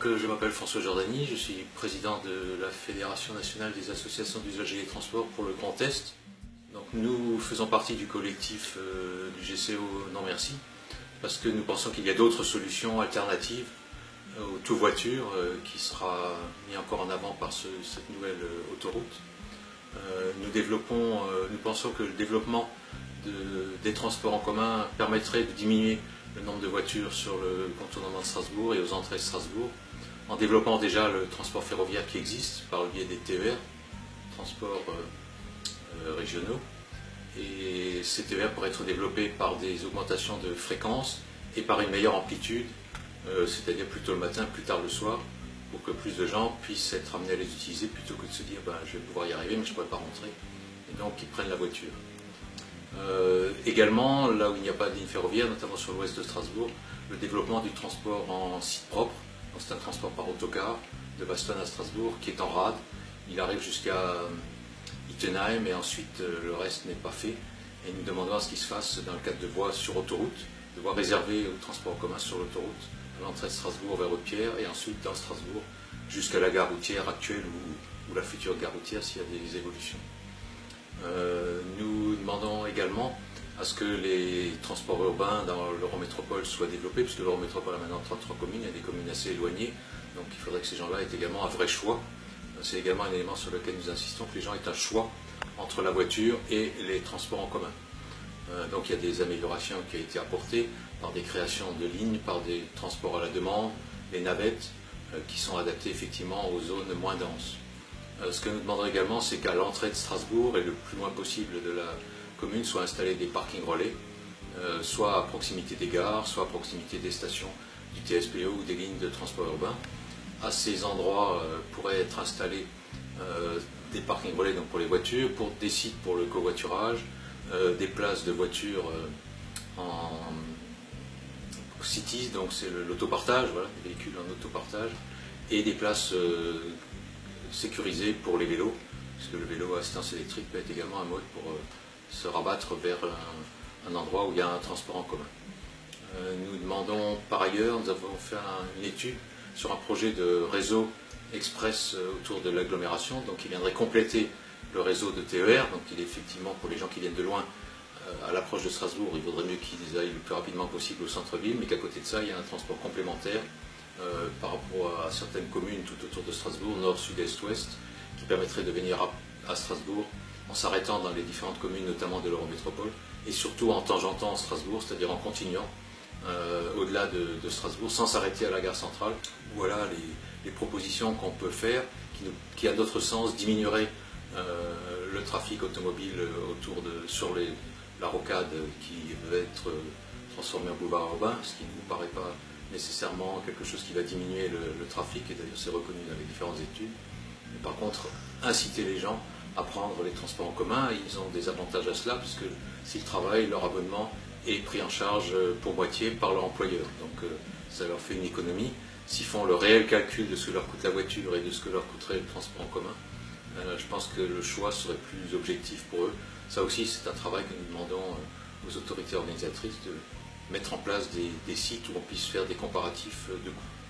Je m'appelle François Jordani, je suis président de la Fédération nationale des associations d'usagers des transports pour le Grand Est. Donc, nous faisons partie du collectif du GCO Non Merci, parce que nous pensons qu'il y a d'autres solutions alternatives au tout voiture qui sera mis encore en avant par cette nouvelle autoroute. Nous pensons que le développement des transports en commun permettrait de diminuer le nombre de voitures sur le contournement de Strasbourg et aux entrées de Strasbourg, en développant déjà le transport ferroviaire qui existe par le biais des TER, transports régionaux. Et ces TER pourraient être développés par des augmentations de fréquence et par une meilleure amplitude, c'est-à-dire plus tôt le matin, plus tard le soir, pour que plus de gens puissent être amenés à les utiliser plutôt que de se dire je vais pouvoir y arriver mais je ne pourrai pas rentrer, et donc ils prennent la voiture. Également, là où il n'y a pas de ligne ferroviaire, notamment sur l'ouest de Strasbourg, le développement du transport en site propre, c'est un transport par autocar de Bastogne à Strasbourg qui est en rade. Il arrive jusqu'à Ittenheim et ensuite le reste n'est pas fait. Et nous demandons à ce qu'il se fasse dans le cadre de voies sur autoroute, de voies réservées au transport en commun sur l'autoroute, à l'entrée de Strasbourg vers Eau-de-Pierre et ensuite dans Strasbourg jusqu'à la gare routière actuelle ou la future gare routière s'il y a des évolutions. Nous demandons également à ce que les transports urbains dans l'Eurométropole soient développés, puisque l'Eurométropole a maintenant 33 communes, il y a des communes assez éloignées, donc il faudrait que ces gens-là aient également un vrai choix. C'est également un élément sur lequel nous insistons, que les gens aient un choix entre la voiture et les transports en commun. Donc il y a des améliorations qui ont été apportées par des créations de lignes, par des transports à la demande, les navettes qui sont adaptées effectivement aux zones moins denses. Ce que nous demandons également, c'est qu'à l'entrée de Strasbourg et le plus loin possible de la commune soient installés des parkings relais, soit à proximité des gares, soit à proximité des stations du TSPE ou des lignes de transport urbain. À ces endroits pourraient être installés des parkings relais donc pour les voitures, pour des sites pour le covoiturage, des places de voitures en cities, donc c'est l'autopartage, voilà, les véhicules en autopartage, et des places sécurisées pour les vélos, parce que le vélo à assistance électrique peut être également un mode pour se rabattre vers un endroit où il y a un transport en commun. Nous demandons par ailleurs, nous avons fait une étude sur un projet de réseau express autour de l'agglomération, donc qui viendrait compléter le réseau de TER, donc il est effectivement pour les gens qui viennent de loin à l'approche de Strasbourg, il vaudrait mieux qu'ils aillent le plus rapidement possible au centre-ville, mais qu'à côté de ça, il y a un transport complémentaire par rapport à certaines communes tout autour de Strasbourg, nord, sud, est, ouest, qui permettrait de venir à Strasbourg en s'arrêtant dans les différentes communes, notamment de l'Eurométropole, et surtout en tangentant Strasbourg, c'est-à-dire en continuant au-delà de Strasbourg, sans s'arrêter à la gare centrale. Voilà les propositions qu'on peut faire, qui à notre sens diminueraient le trafic automobile sur la rocade qui va être transformée en boulevard urbain, ce qui ne nous paraît pas nécessairement quelque chose qui va diminuer le trafic, et d'ailleurs c'est reconnu dans les différentes études. Mais par contre, inciter les gens à prendre les transports en commun, ils ont des avantages à cela, puisque s'ils travaillent, leur abonnement est pris en charge pour moitié par leur employeur. Donc ça leur fait une économie. S'ils font le réel calcul de ce que leur coûte la voiture et de ce que leur coûterait le transport en commun, je pense que le choix serait plus objectif pour eux. Ça aussi, c'est un travail que nous demandons aux autorités organisatrices de mettre en place des sites où on puisse faire des comparatifs de coûts.